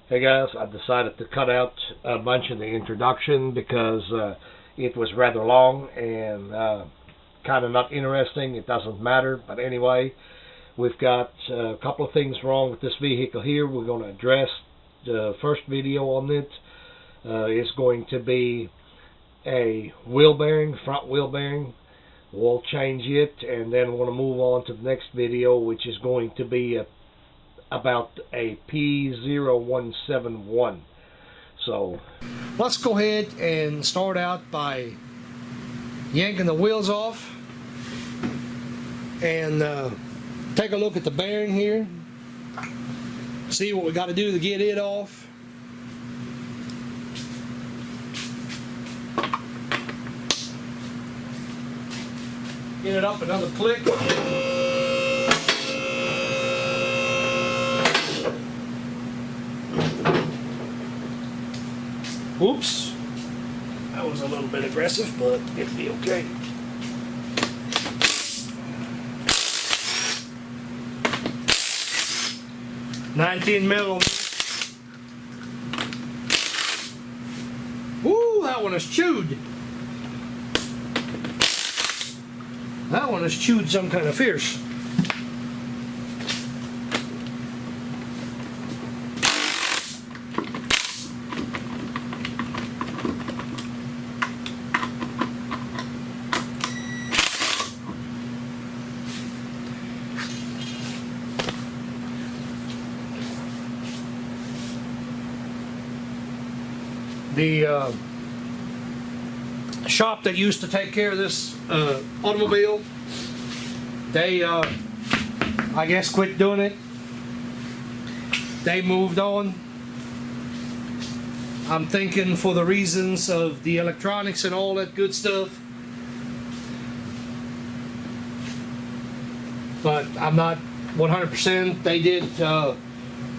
Hey guys, I decided to cut out a bunch of the introduction because it was rather long and kind of not interesting. It doesn't matter, but anyway, we've got a couple of things wrong with this vehicle here. We're going to address the first video on it. It's going to be a wheel bearing, front wheel bearing. We'll change it, and then we're going to move on to the next video, which is going to be about a P0171. So let's go ahead and start out by yanking the wheels off and take a look at the bearing here, see what we got to do to get it off. Get it up another click. Whoops, that was a little bit aggressive, but it'll be okay. $19mm. Ooh, that one is chewed. That one is chewed some kind of fierce. The shop that used to take care of this automobile, they I guess quit doing it. They moved on. I'm thinking for the reasons of the electronics and all that good stuff, but I'm not 100%. They did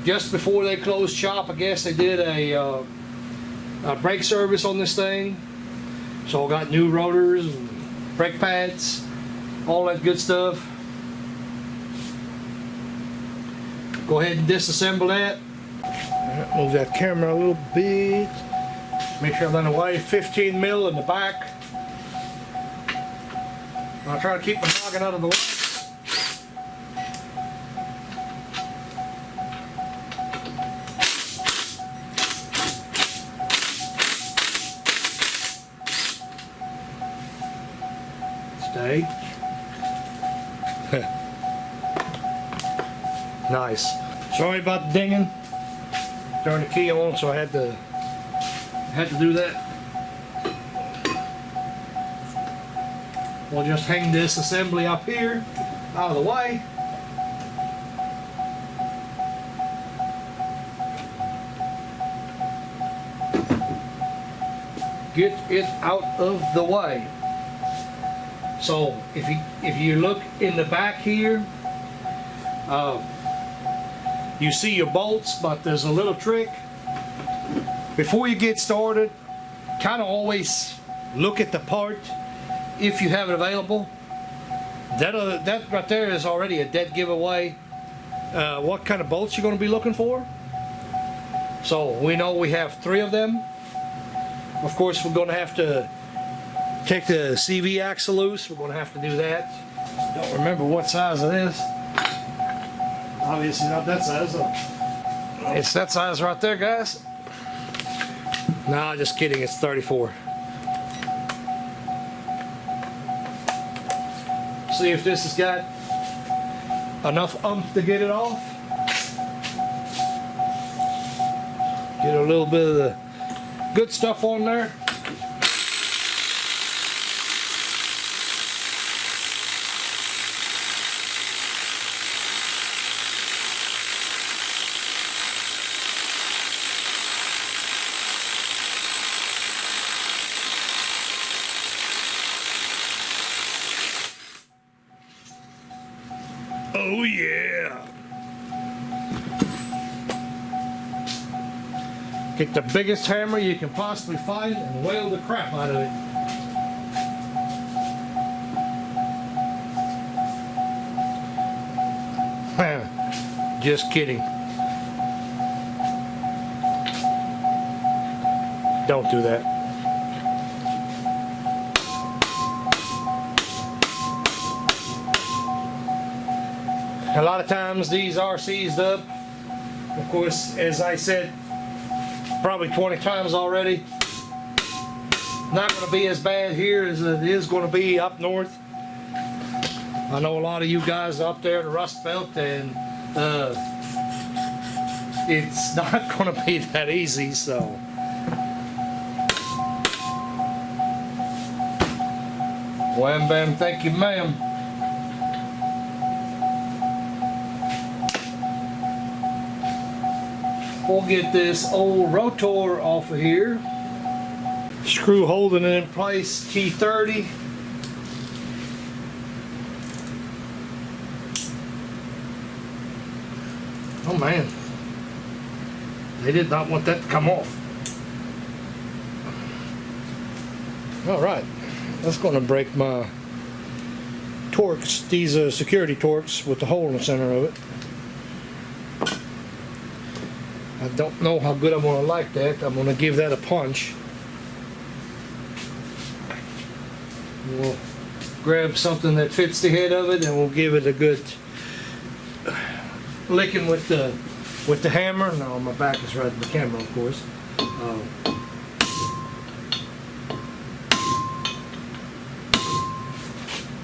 just before they closed shop, I guess they did a brake service on this thing, so I got new rotors and brake pads, all that good stuff. Go ahead and disassemble that. Move that camera a little bit, make sure I'm in the way. 15mm in the back. I'll try to keep my noggin out of the way. Nice. Sorry about the dinging. Turned the key on, so I had to do that. We'll just hang this assembly up here, out of the way. Get it out of the way. So if you look in the back here, you see your bolts, but there's a little trick. Before you get started, kind of always look at the part if you have it available. That right there is already a dead giveaway what kind of bolts you're going to be looking for. So we know we have 3 of them. Of course, we're going to have to take the CV axle loose. We're going to have to do that. Don't remember what size it is. Obviously not that size. So it's that size right there, guys. No, just kidding. It's 34. See if this has got enough oomph to get it off. Get a little bit of the good stuff on there. Oh yeah! Get the biggest hammer you can possibly find and whale the crap out of it. Just kidding. Don't do that. A lot of times these are seized up. Of course, as I said probably 20 times already, not going to be as bad here as it is going to be up north. I know a lot of you guys up there in the Rust Belt, and it's not going to be that easy, so. Wham bam, thank you ma'am. We'll get this old rotor off of here. Screw holding it in place, T30. Oh man, they did not want that to come off. Alright, that's going to break my Torx. These are security Torx with the hole in the center of it. I don't know how good I'm going to like that. I'm going to give that a punch. We'll grab something that fits the head of it and we'll give it a good licking with the hammer. No, my back is right at the camera, of course.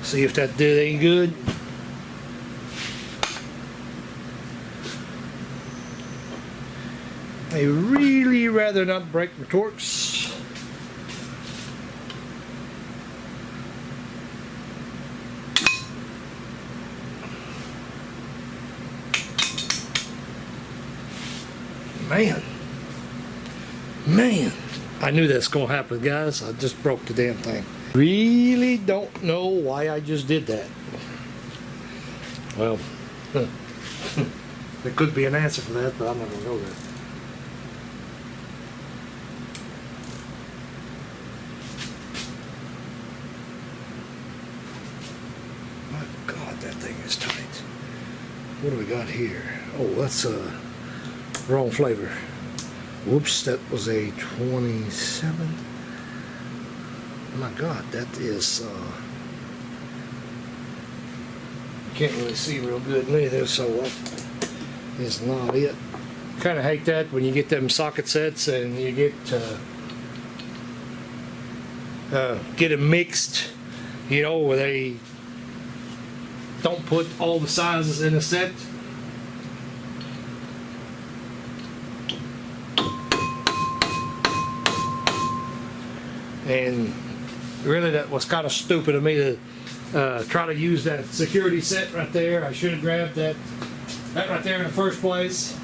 See if that did any good. I really rather not break my Torx. Man, I knew that's gonna happen, guys. I just broke the damn thing. Really don't know why I just did that. Well, there could be an answer for that, but I'm not gonna know that. My God, that thing is tight. What do we got here? Oh, that's wrong flavor. Whoops, that was a 27. My God, that is can't really see real good neither, so that is not it. Kind of hate that when you get them socket sets and you get them mixed, you know, where they don't put all the sizes in a set. And really, that was kind of stupid of me to try to use that security set right there. I should have grabbed that right there in the first place.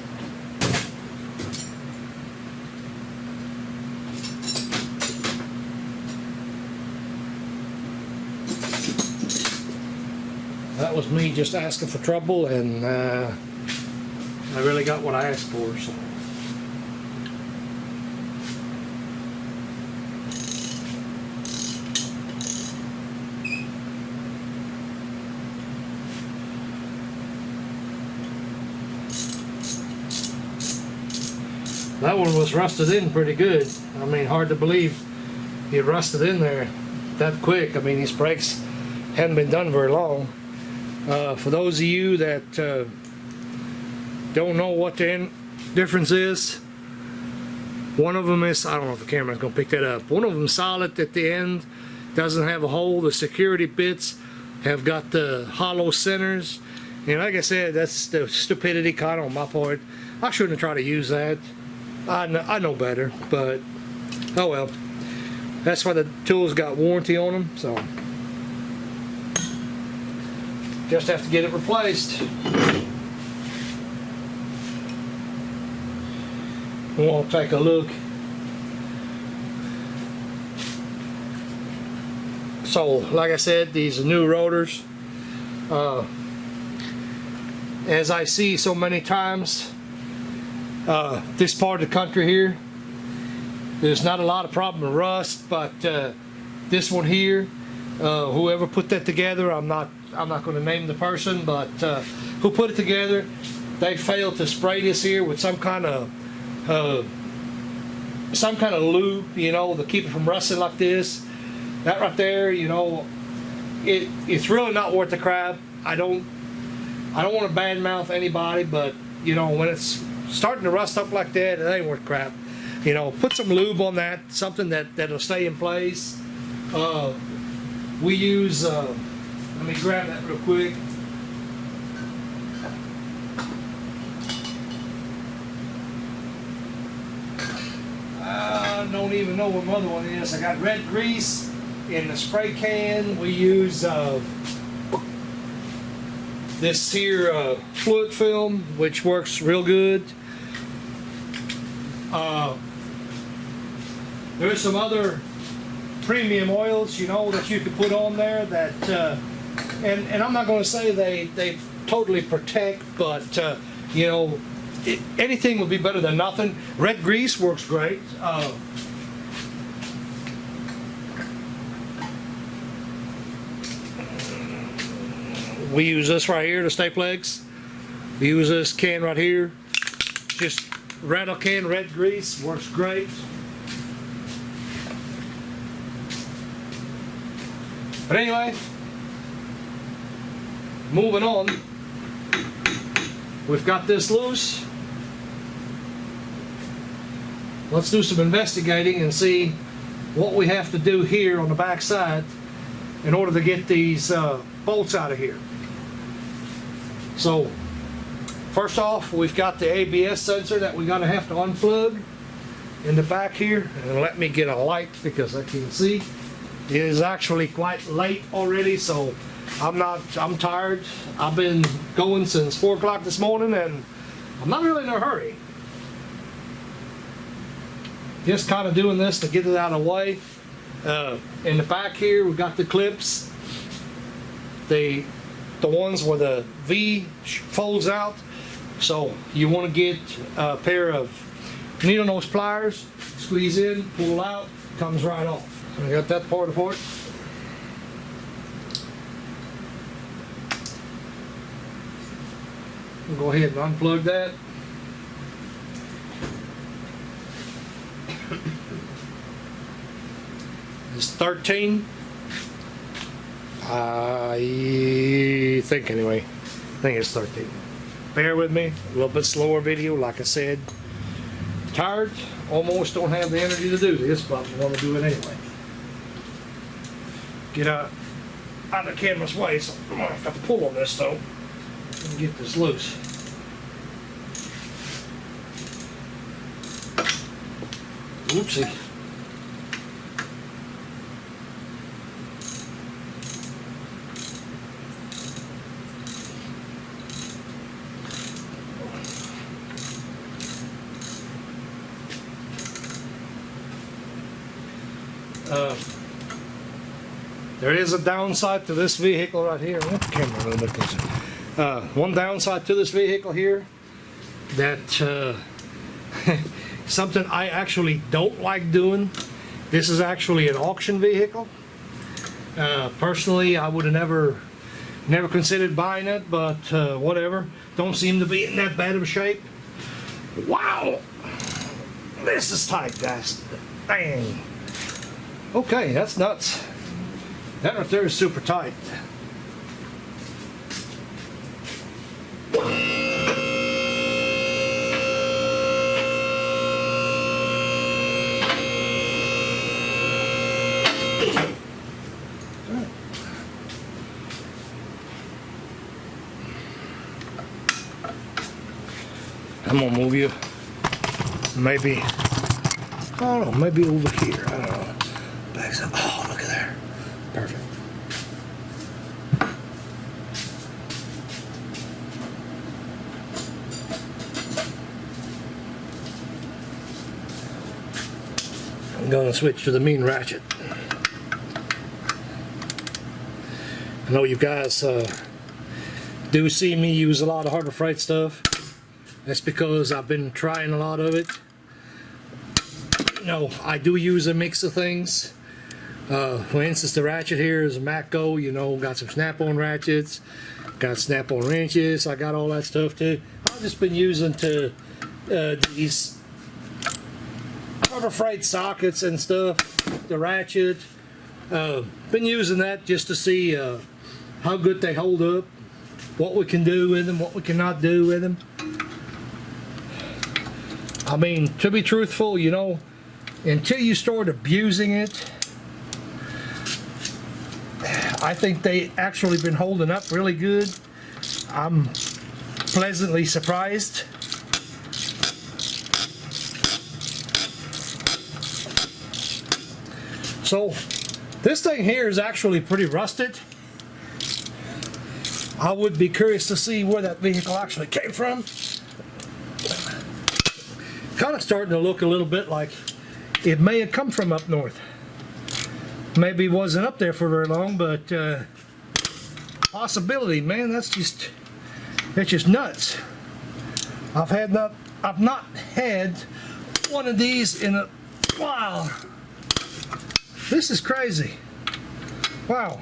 That was me just asking for trouble, and I really got what I asked for. So. That one was rusted in pretty good. I mean, hard to believe it rusted in there that quick. I mean, these brakes hadn't been done very long. For those of you that don't know what the difference is, one of them is, I don't know if the camera's going to pick that up. One of them solid at the end, doesn't have a hole. The security bits have got the hollow centers. And like I said, that's the stupidity kind of on my part. I shouldn't have tried to use that. I know better, but oh well. That's why the tools got warranty on them, so just have to get it replaced. We'll take a look. So, like I said, these are new rotors. As I see so many times, this part of the country here, there's not a lot of problem with rust, but this one here, whoever put that together, I'm not going to name the person, but who put it together, they failed to spray this here with some kind of some kind of lube, you know, to keep it from rusting like this. That right there, you know, it's really not worth the crap. I don't want to badmouth anybody, but you know, when it's starting to rust up like that, it ain't worth crap. You know, put some lube on that, something that'll stay in place. We use, let me grab that real quick. I don't even know what my other one is. I got red grease in the spray can. We use this here fluid film, which works real good. There's some other premium oils, you know, that you could put on there that, and I'm not going to say they totally protect, but you know, anything would be better than nothing. Red grease works great. We use this right here to staple eggs. We use this can right here. Just rattle can red grease, works great. But anyway, moving on. We've got this loose. Let's do some investigating and see what we have to do here on the back side in order to get these bolts out of here. So, first off, we've got the ABS sensor that we're going to have to unplug in the back here. And let me get a light because I can see. It is actually quite late already, so I'm tired. I've been going since 4 o'clock this morning and I'm not really in a hurry. Just kind of doing this to get it out of the way. In the back here, we've got the clips. The ones where the V folds out. So you want to get a pair of needle nose pliers, squeeze in, pull out, comes right off. So I got that part apart. We'll go ahead and unplug that. It's 13. I think anyway. I think it's 13. Bear with me. A little bit slower video, like I said. Tired. Almost don't have the energy to do this, but I'm going to do it anyway. Get out of the camera's way, so I'm going to have to pull on this though and get this loose. Oopsie. There is a downside to this vehicle right here. Let the camera a little bit closer. One downside to this vehicle here that something I actually don't like doing. This is actually an auction vehicle. Personally, I would have never considered buying it, but whatever. Don't seem to be in that bad of a shape. Wow, this is tight, guys. Dang. Okay, that's nuts. That right there is super tight. I'm gonna move you. Maybe, I don't know, maybe over here. I don't know. Backs up. Oh, look at there. Perfect. I'm going to switch to the mean ratchet. I know you guys do see me use a lot of Harbor Freight stuff. That's because I've been trying a lot of it. No, I do use a mix of things. For instance, the ratchet here is a Matco, you know, got some snap-on ratchets, got snap-on wrenches, I got all that stuff too. I've just been using these Harbor Freight sockets and stuff, the ratchet. Been using that just to see how good they hold up, what we can do with them, what we cannot do with them. I mean, to be truthful, you know, until you start abusing it, I think they actually been holding up really good. I'm pleasantly surprised. So this thing here is actually pretty rusted. I would be curious to see where that vehicle actually came from. Kind of starting to look a little bit like it may have come from up north. Maybe it wasn't up there for very long, but possibility, man. That's just nuts. I've not had one of these in a while. This is crazy. Wow.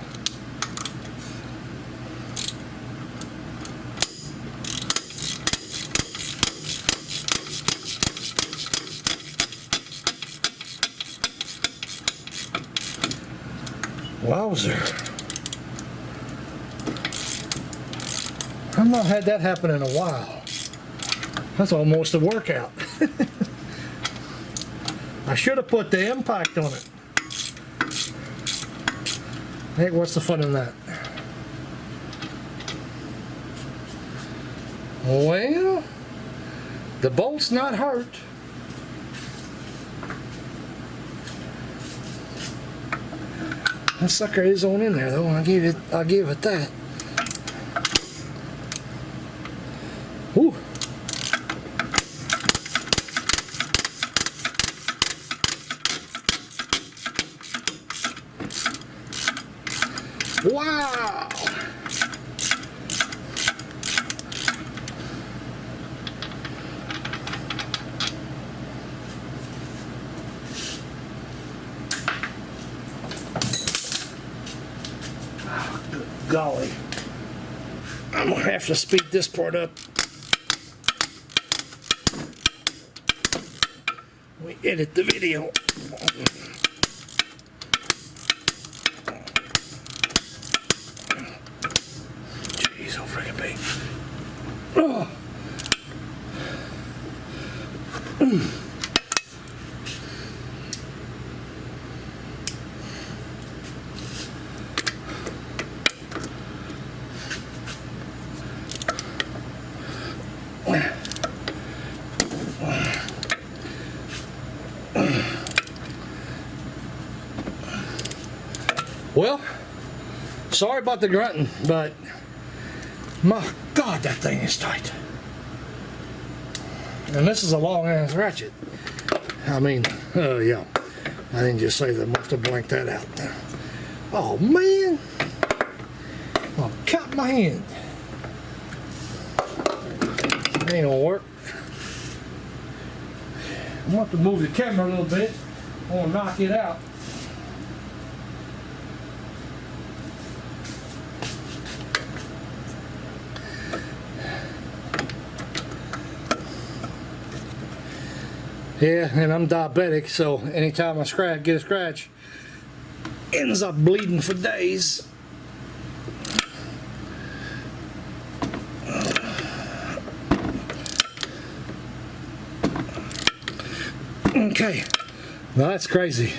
Wowzer. I've not had that happen in a while. That's almost a workout. I should have put the impact on it. Hey, what's the fun in that? Well, the bolt's not hurt. That sucker is on in there though. I'll give it that. Ooh. Wow. Golly, I'm gonna have to speed this part up. We edit the video. Jeez, oh freaking big. Oh. Well, sorry about the grunting, but my God, that thing is tight. And this is a long ass ratchet. I mean, yeah, I didn't just say that. I must have blanked that out. Oh man, I'll cut my hand. That ain't gonna work. I'm gonna have to move the camera a little bit. I want to knock it out. Yeah, and I'm diabetic, so anytime I get a scratch, ends up bleeding for days. Okay, now that's crazy.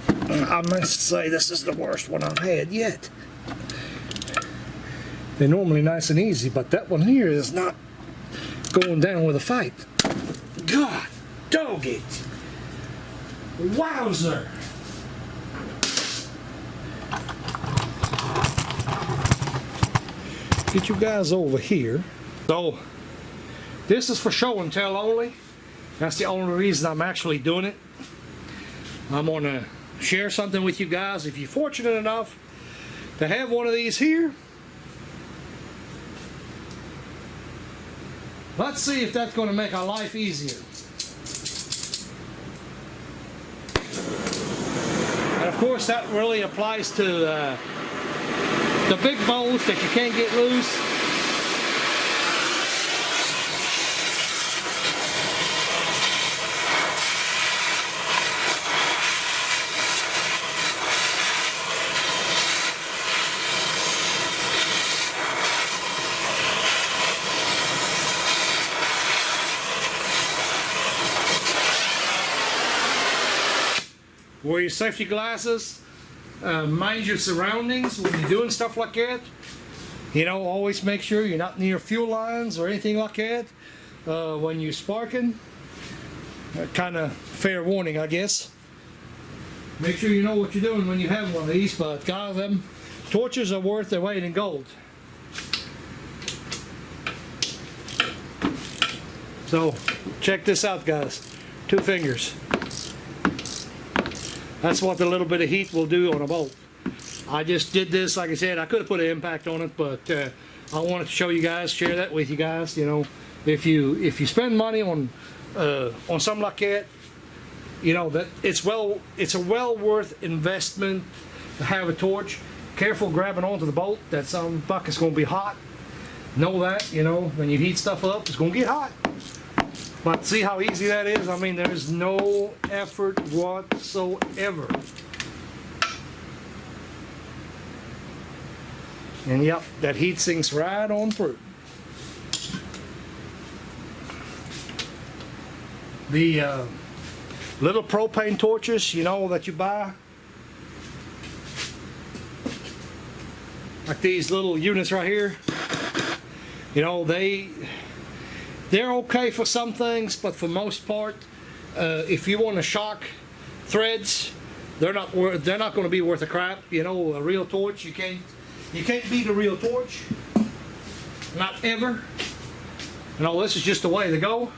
I must say this is the worst one I've had yet. They're normally nice and easy, but that one here is not going down with a fight. God dog it. Wowzer. Get you guys over here. So this is for show and tell only. That's the only reason I'm actually doing it. I'm gonna share something with you guys. If you're fortunate enough to have one of these here, let's see if that's going to make our life easier. And of course that really applies to the big bolts that you can't get loose. Wear your safety glasses. Mind your surroundings when you're doing stuff like that. You know, always make sure you're not near fuel lines or anything like that. When you're sparking, kind of fair warning, I guess. Make sure you know what you're doing when you have one of these, but guys, them torches are worth their weight in gold. So, check this out, guys. 2 fingers. That's what the little bit of heat will do on a bolt. I just did this, like I said, I could have put an impact on it, but I wanted to show you guys, share that with you guys. You know, if you spend money on something like that, you know that it's a well worth investment to have a torch. Careful grabbing onto the bolt. That some bucket's going to be hot. Know that, you know, when you heat stuff up, it's going to get hot. But see how easy that is? I mean, there's no effort whatsoever. And yep, that heat sinks right on through. The little propane torches, you know, that you buy, like these little units right here, you know, they're okay for some things, but for most part, if you want to shock threads, they're not going to be worth a crap. You know, a real torch, you can't beat a real torch, not ever. You know, this is just the way to go.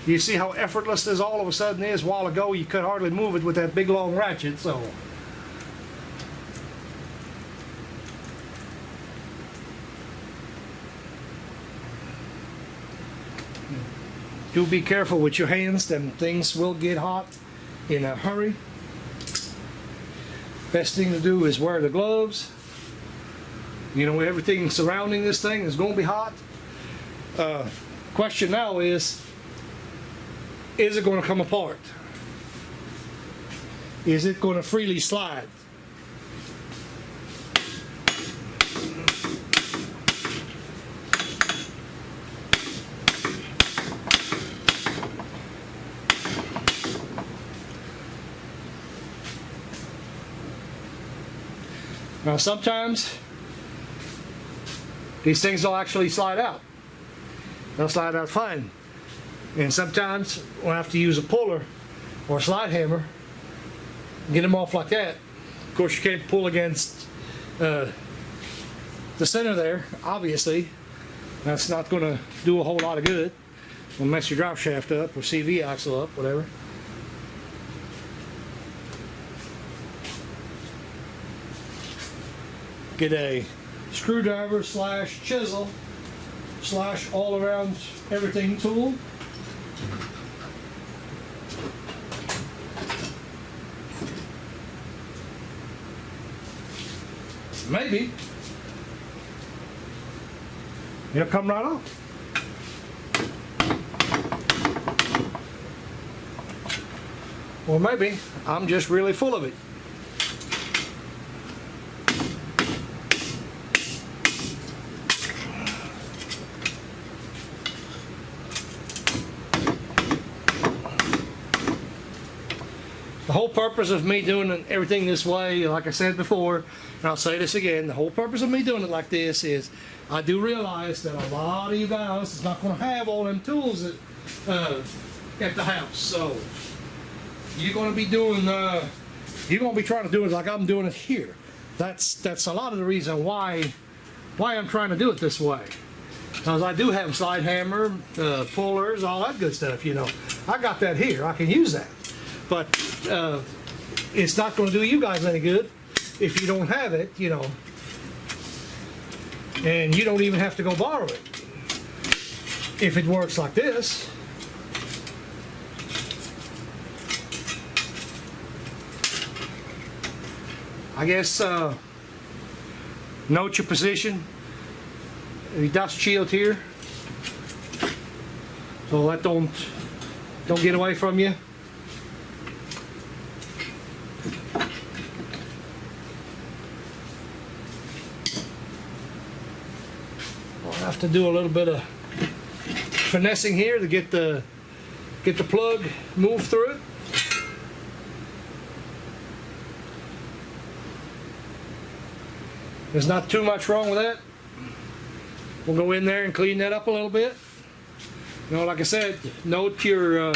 You see how effortless this all of a sudden is. A while ago, you could hardly move it with that big long ratchet. So, do be careful with your hands. Them things will get hot in a hurry. Best thing to do is wear the gloves. You know, everything surrounding this thing is going to be hot. Question now is it going to come apart? Is it going to freely slide? Now sometimes these things will actually slide out. They'll slide out fine. And sometimes we'll have to use a puller or a slide hammer and get them off like that. Of course, you can't pull against the center there, obviously. That's not going to do a whole lot of good. It'll mess your drive shaft up or CV axle up, whatever. Get a screwdriver / chisel / all around everything tool. Maybe it'll come right off. Or maybe I'm just really full of it. The whole purpose of me doing everything this way, like I said before, and I'll say this again, the whole purpose of me doing it like this is I do realize that a lot of you guys is not going to have all them tools at the house. So you're going to be doing, you're going to be trying to do it like I'm doing it here. That's a lot of the reason why I'm trying to do it this way. Because I do have slide hammer, pullers, all that good stuff, you know. I got that here. I can use that. But it's not going to do you guys any good if you don't have it, you know. And you don't even have to go borrow it if it works like this. I guess note your position. The dust shield here, so that don't get away from you. I'll have to do a little bit of finessing here to get the plug moved through it. There's not too much wrong with that. We'll go in there and clean that up a little bit. You know, like I said, note your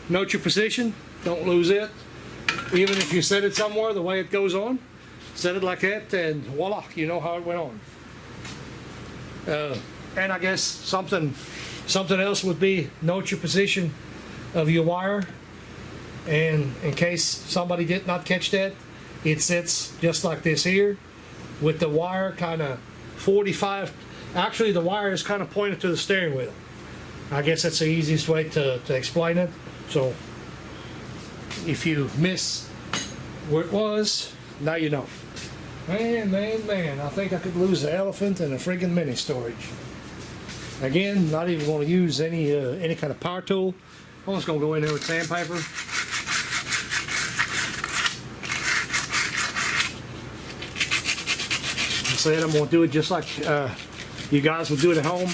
position. Don't lose it. Even if you set it somewhere the way it goes on, set it like that, and voila, you know how it went on. And I guess something else would be note your position of your wire. And in case somebody did not catch that, it sits just like this here, with the wire kind of 45. Actually, the wire is kind of pointed to the steering wheel. I guess that's the easiest way to explain it. So if you miss where it was, now you know. Man, I think I could lose the elephant in a friggin' mini storage. Again, not even going to use any kind of power tool. I'm just going to go in there with sandpaper. I said I'm going to do it just like you guys will do it at home.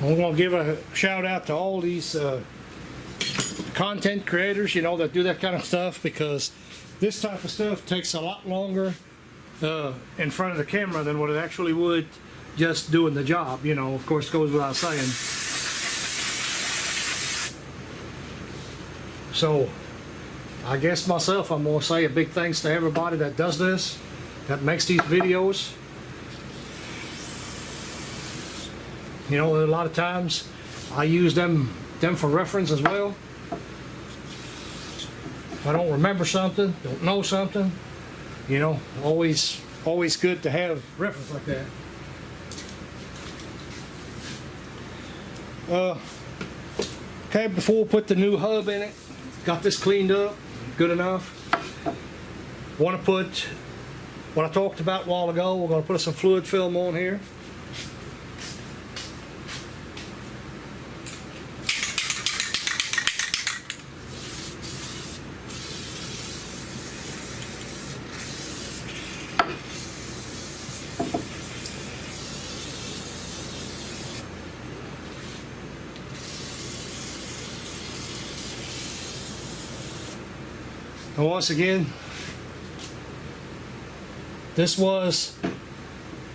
I'm going to give a shout out to all these content creators, you know, that do that kind of stuff, because this type of stuff takes a lot longer in front of the camera than what it actually would just doing the job. You know, of course, it goes without saying. So I guess myself, I'm going to say a big thanks to everybody that does this, that makes these videos. You know, a lot of times I use them for reference as well. If I don't remember something, don't know something, you know, always good to have reference like that. Okay, before we put the new hub in it, got this cleaned up, good enough. Want to put what I talked about a while ago. We're going to put some fluid film on here. And once again, this was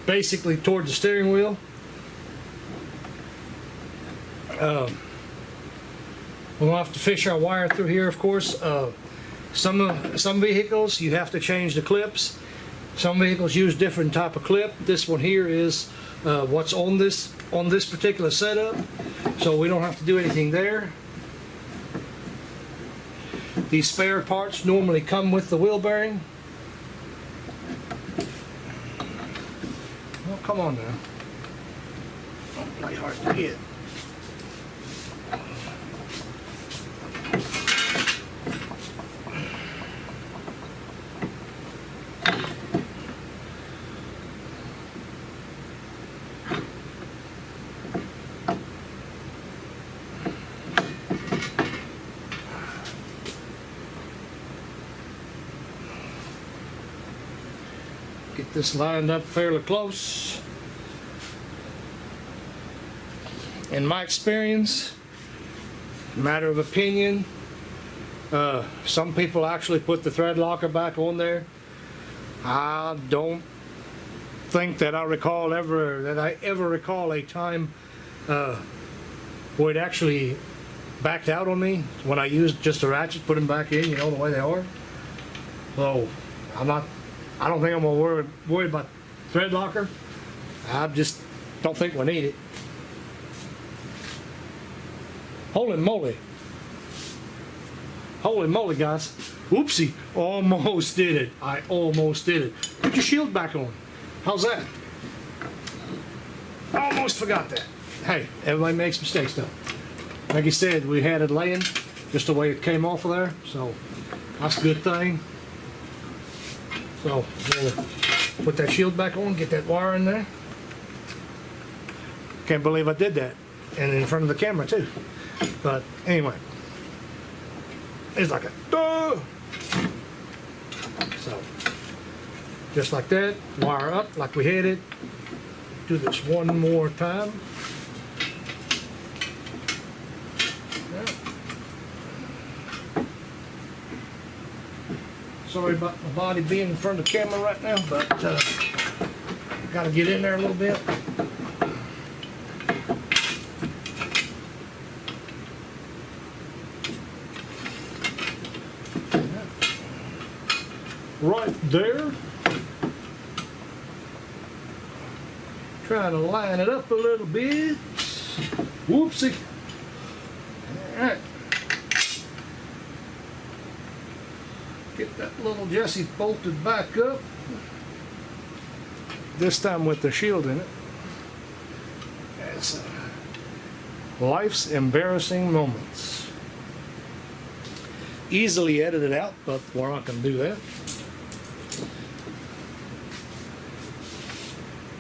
basically toward the steering wheel. We're going to have to fish our wire through here, of course. Some vehicles you have to change the clips. Some vehicles use different type of clip. This one here is what's on this particular setup, so we don't have to do anything there. These spare parts normally come with the wheel bearing. Well, come on now. Not hard to get. Get this lined up fairly close. In my experience, matter of opinion, some people actually put the thread locker back on there. I don't think that I ever recall a time where it actually backed out on me when I used just a ratchet, put them back in, you know, the way they are. So I'm not I don't think I'm gonna worry about thread locker. I just don't think we need it. Holy moly. Holy moly, guys. Whoopsie. Almost did it. I almost did it. Put your shield back on. How's that? Almost forgot that. Hey, everybody makes mistakes though. Like you said, we had it laying just the way it came off of there, so that's a good thing. So we'll put that shield back on, get that wire in there. Can't believe I did that, and in front of the camera too. But anyway, it's like a duh. So just like that, wire up like we had it. Do this one more time. Sorry about my body being in front of the camera right now, but got to get in there a little bit. Right there. Trying to line it up a little bit. Whoopsie. All right. Get that little Jesse bolted back up. This time with the shield in it. That's life's embarrassing moments. Easily edited out, but we're not going to do that.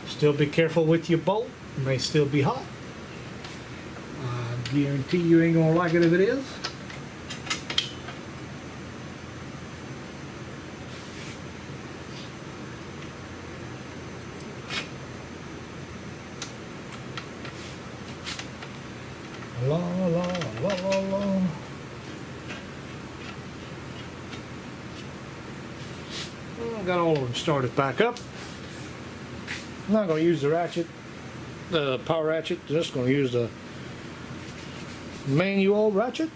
Still be careful with your bolt. It may still be hot. I guarantee you ain't going to like it if it is. La la la la la. Well, got all of them started back up. I'm not going to use the ratchet, the power ratchet. Just going to use the manual ratchet.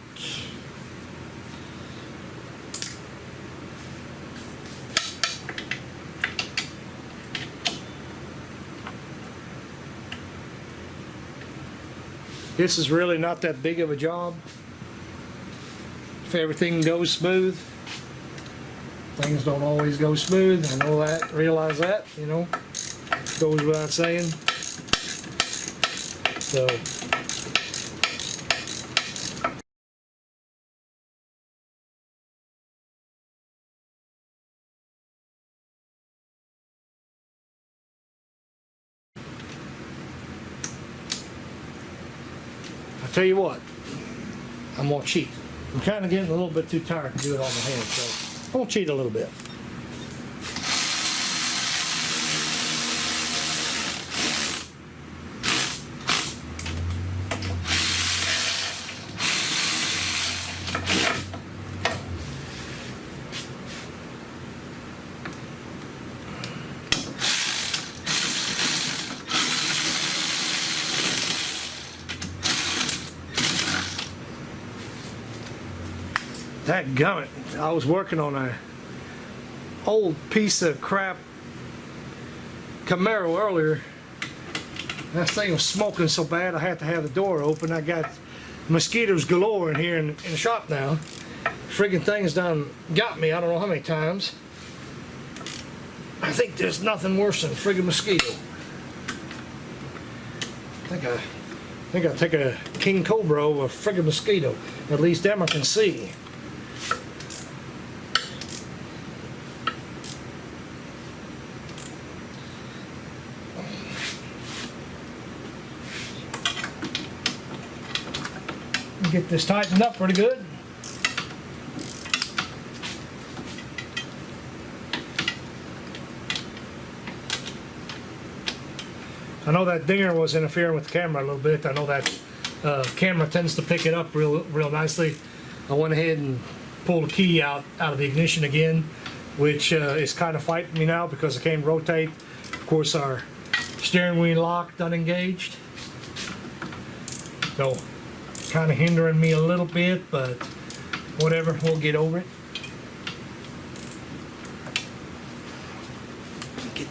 This is really not that big of a job. If everything goes smooth. Things don't always go smooth. I know that, realize that, you know. Goes without saying. So I tell you what, I'm gonna cheat. I'm kind of getting a little bit too tired to do it on my hand, so I'm gonna cheat a little bit. Dadgummit, I was working on a old piece of crap Camaro earlier. That thing was smoking so bad I had to have the door open. I got mosquitoes galore in here in the shop now. Friggin' thing's done got me I don't know how many times. I think there's nothing worse than a friggin' mosquito. I think I'll take a king cobra over a friggin' mosquito. At least them I can see. Get this tightened up pretty good. I know that dinger was interfering with the camera a little bit. I know that camera tends to pick it up real nicely. I went ahead and pulled the key out of the ignition again, which is kind of fighting me now because I can't rotate. Of course, our steering wheel lock unengaged. So kind of hindering me a little bit, but whatever, we'll get over it.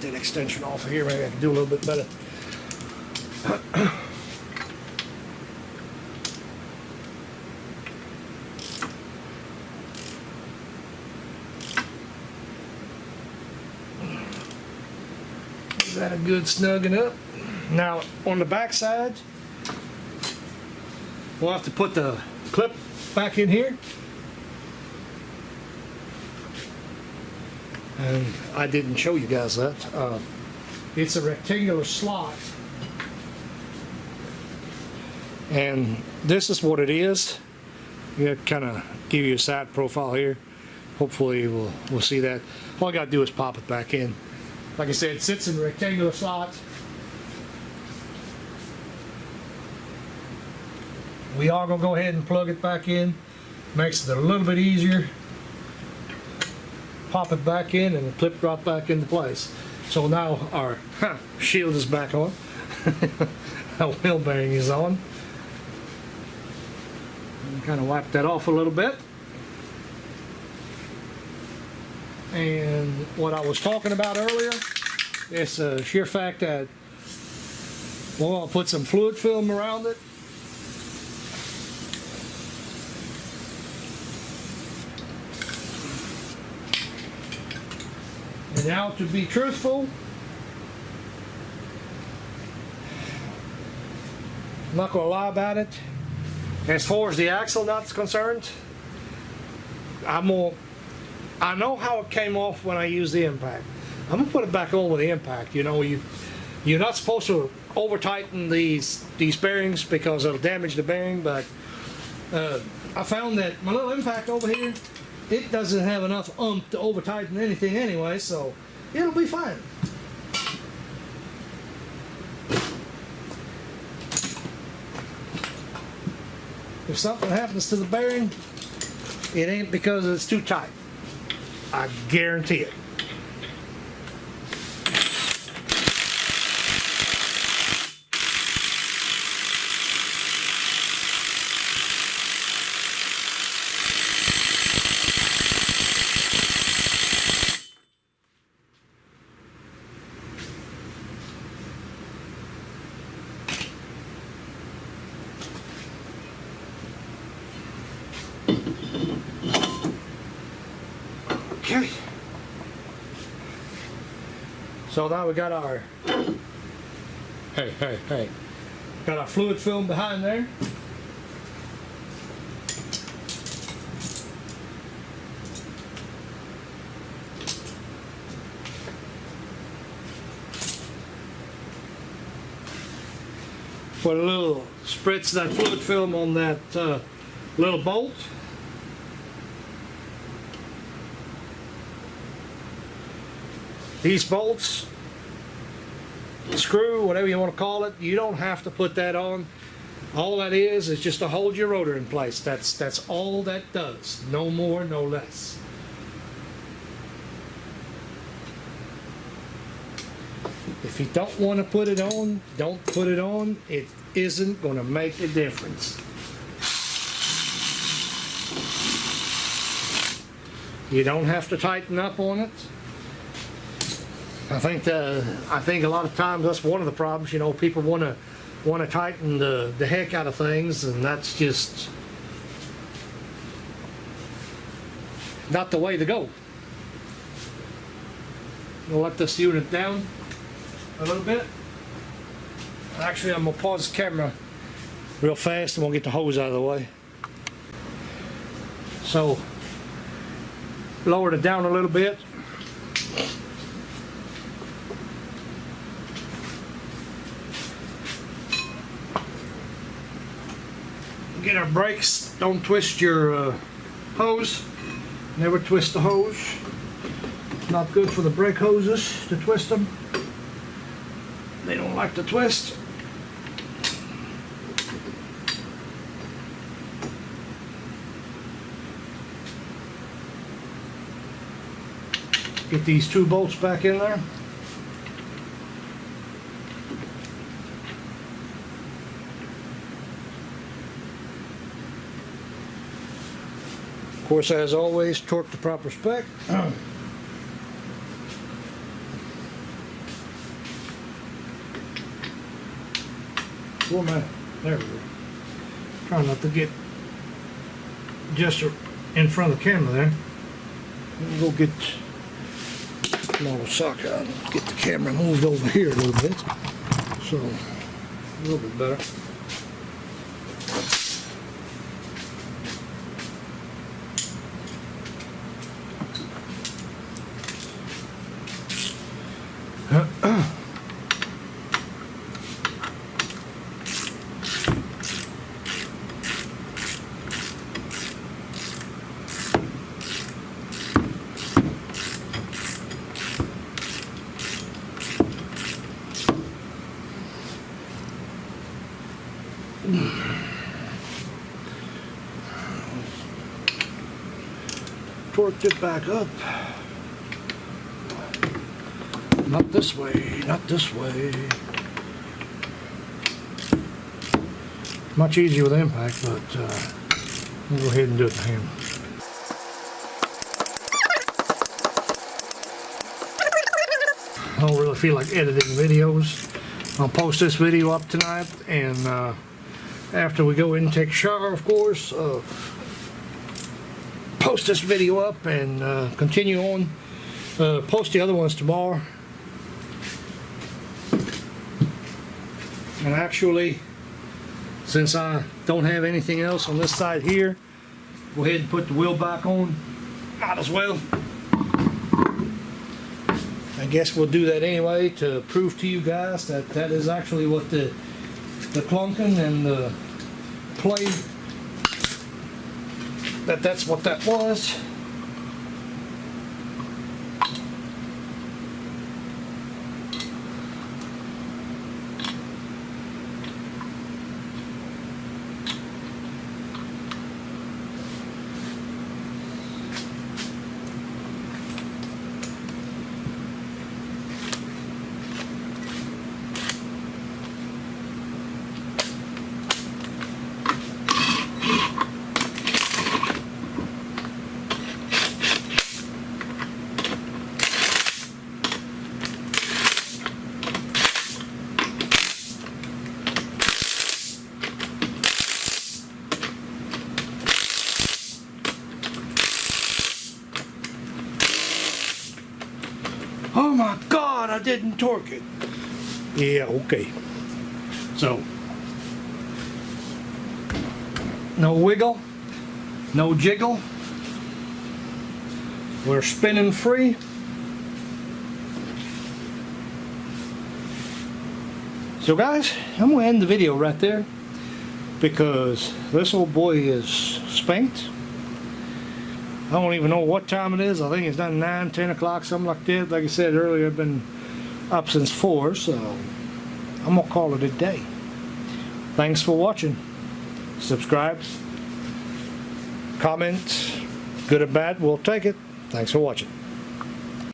get that extension off of here. Maybe I can do a little bit better. Is that a good snugging up? Now on the back side, we'll have to put the clip back in here. And I didn't show you guys that. It's a rectangular slot. And this is what it is. I'm gonna kind of give you a side profile here. Hopefully we'll see that. All I gotta do is pop it back in. Like I said, it sits in a rectangular slot. We are gonna go ahead and plug it back in. Makes it a little bit easier. Pop it back in and the clip drop back into place. So now our shield is back on. Our wheel bearing is on. Kind of wipe that off a little bit. And what I was talking about earlier, it's a sheer fact that I'll put some fluid film around it. And now, to be truthful, I'm not going to lie about it. As far as the axle nut's concerned, I know how it came off when I used the impact. I'm going to put it back on with the impact. You know, you're not supposed to over tighten these bearings because it'll damage the bearing, but I found that my little impact over here, it doesn't have enough to over tighten anything anyway, so it'll be fine. If something happens to the bearing, it ain't because it's too tight. I guarantee it. Okay. So now we got our got our fluid film behind there. Put a little spritz of that fluid film on that little bolt. These bolts, screw, whatever you want to call it, you don't have to put that on. All that is just to hold your rotor in place. That's all that does. No more, no less. If you don't want to put it on, don't put it on. It isn't going to make a difference. You don't have to tighten up on it. I think a lot of times that's one of the problems. You know, people want to tighten the heck out of things, and that's just not the way to go. We'll let this unit down a little bit. Actually, I'm gonna pause the camera real fast, and we'll get the hose out of the way. So, lowered it down a little bit. Get our brakes. Don't twist your hose. Never twist the hose. Not good for the brake hoses to twist them. They don't like to twist. Get these two bolts back in there. Of course, as always, torque the proper spec. Where am I? There we go. Trying not to get just in front of the camera there. We'll go get a little sock out and get the camera moved over here a little bit. So, a little bit better. Torqued it back up. Not this way, not this way. Much easier with impact, but we'll go ahead and do it by hand. I don't really feel like editing videos. I'll post this video up tonight, and after we go in and take a shower, of course, post this video up and continue on. Post the other ones tomorrow. And actually, since I don't have anything else on this side here, go ahead and put the wheel back on. Might as well. I guess we'll do that anyway to prove to you guys that that is actually what the clunking and the play, that's what that was. Oh my God, I didn't torque it. Yeah, okay. So, no wiggle, no jiggle. We're spinning free. So guys, I'm gonna end the video right there because this old boy is spanked. I don't even know what time it is. I think it's done 9, 10 o'clock, something like that. Like I said earlier, I've been up since 4, so I'm going to call it a day. Thanks for watching. Subscribe, comment, good or bad, we'll take it. Thanks for watching.